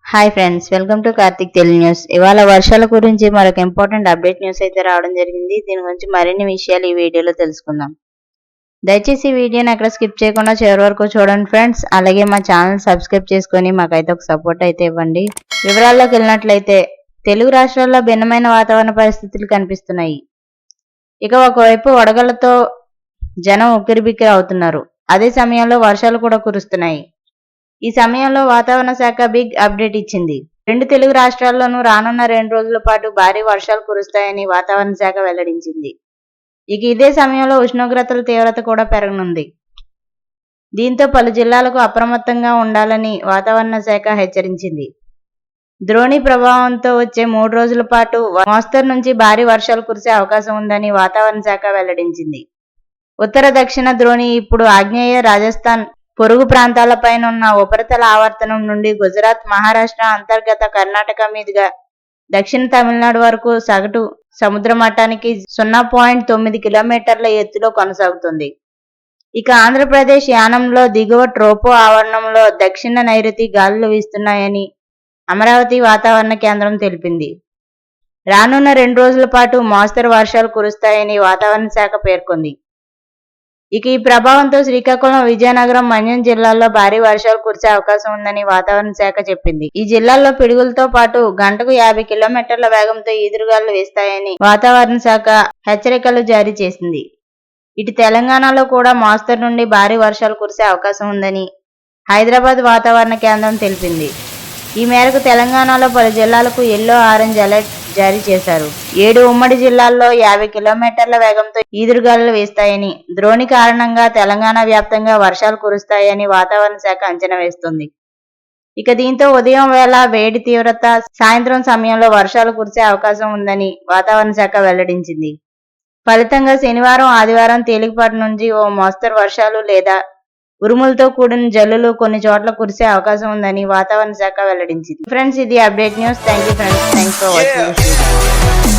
Hi friends, welcome to Karthik Telugu news. ఇవాళ వర్షాల గురించి మరొక ఇంపార్టెంట్ అప్డేట్ న్యూస్ అయితే రావడం జరిగింది. దీని గురించి మరిన్ని విషయాలు ఈ వీడియోలో తెలుసుకుందాం. దయచేసి ఈ వీడియోని ఎక్కడ స్కిప్ చేయకుండా చివరి వరకు చూడండి ఫ్రెండ్స్. అలాగే మా ఛానల్ సబ్స్క్రైబ్ చేసుకొని మాకైతే ఒక సపోర్ట్ అయితే ఇవ్వండి. వివరాల్లోకి వెళ్ళినట్లయితే తెలుగు రాష్ట్రాల్లో భిన్నమైన వాతావరణ పరిస్థితులు కనిపిస్తున్నాయి. ఇక ఒకవైపు వడగళ్లతో జనం ఉక్కిరిబిక్కిరి అవుతున్నారు. అదే సమయంలో వర్షాలు కూడా కురుస్తున్నాయి. ఈ సమయంలో వాతావరణ శాఖ బిగ్ అప్డేట్ ఇచ్చింది. రెండు తెలుగు రాష్ట్రాల్లోనూ రానున్న 2 రోజుల పాటు భారీ వర్షాలు కురుస్తాయని వాతావరణ శాఖ వెల్లడించింది. ఇక ఇదే సమయంలో ఉష్ణోగ్రతల తీవ్రత కూడా పెరగనుంది. దీంతో పలు జిల్లాలకు అప్రమత్తంగా ఉండాలని వాతావరణ శాఖ హెచ్చరించింది. ద్రోణి ప్రభావంతో వచ్చే 3 రోజుల పాటు మోస్తరు నుంచి భారీ వర్షాలు కురిసే అవకాశం ఉందని వాతావరణ శాఖ వెల్లడించింది. ఉత్తర దక్షిణ ద్రోణి ఇప్పుడు ఆగ్నేయ రాజస్థాన్ పొరుగు ప్రాంతాలపైనున్న ఉపరితల ఆవర్తనం నుండి గుజరాత్, మహారాష్ట్ర, అంతర్గత కర్ణాటక మీదుగా దక్షిణ తమిళనాడు వరకు సగటు సముద్ర మట్టానికి 0.9 కిలోమీటర్ల ఎత్తులో కొనసాగుతుంది. ఇక ఆంధ్రప్రదేశ్ యానంలో దిగువ ట్రోపో ఆవరణంలో దక్షిణ నైరుతి గాలులు వీస్తున్నాయని అమరావతి వాతావరణ కేంద్రం తెలిపింది. రానున్న 2 రోజుల పాటు మోస్తరు వర్షాలు కురుస్తాయని వాతావరణ శాఖ పేర్కొంది. ఇక ఈ ప్రభావంతో శ్రీకాకుళం, విజయనగరం, మన్యం జిల్లాల్లో భారీ వర్షాలు కురిసే అవకాశం ఉందని వాతావరణ శాఖ చెప్పింది. ఈ జిల్లాల్లో పిడుగులతో పాటు గంటకు 50 కిలోమీటర్ల వేగంతో ఈదురుగాలు వీస్తాయని వాతావరణ శాఖ హెచ్చరికలు జారీ చేసింది. ఇటు తెలంగాణలో కూడా మోస్తరు నుండి భారీ వర్షాలు కురిసే అవకాశం ఉందని హైదరాబాద్ వాతావరణ కేంద్రం తెలిపింది. ఈ మేరకు తెలంగాణలో పలు జిల్లాలకు ఎల్లో, ఆరెంజ్ అలర్ట్ జారీ చేశారు. 7 ఉమ్మడి జిల్లాల్లో 50 కిలోమీటర్ల వేగంతో ఈదురుగాలులు వీస్తాయని, ద్రోణి కారణంగా తెలంగాణ వ్యాప్తంగా వర్షాలు కురుస్తాయని వాతావరణ శాఖ అంచనా వేస్తుంది. ఇక దీంతో ఉదయం వేళ వేడి తీవ్రత, సాయంత్రం సమయంలో వర్షాలు కురిసే అవకాశం ఉందని వాతావరణ శాఖ వెల్లడించింది. ఫలితంగా శనివారం, ఆదివారం తేలికపాటి నుంచి ఓ మోస్తరు వర్షాలు లేదా ఉరుములతో కూడిన జల్లులు కొన్ని చోట్ల కురిసే అవకాశం ఉందని వాతావరణ శాఖ వెల్లడించింది. ఫ్రెండ్స్, ఇది update news. Thank you friends. Thanks for watching.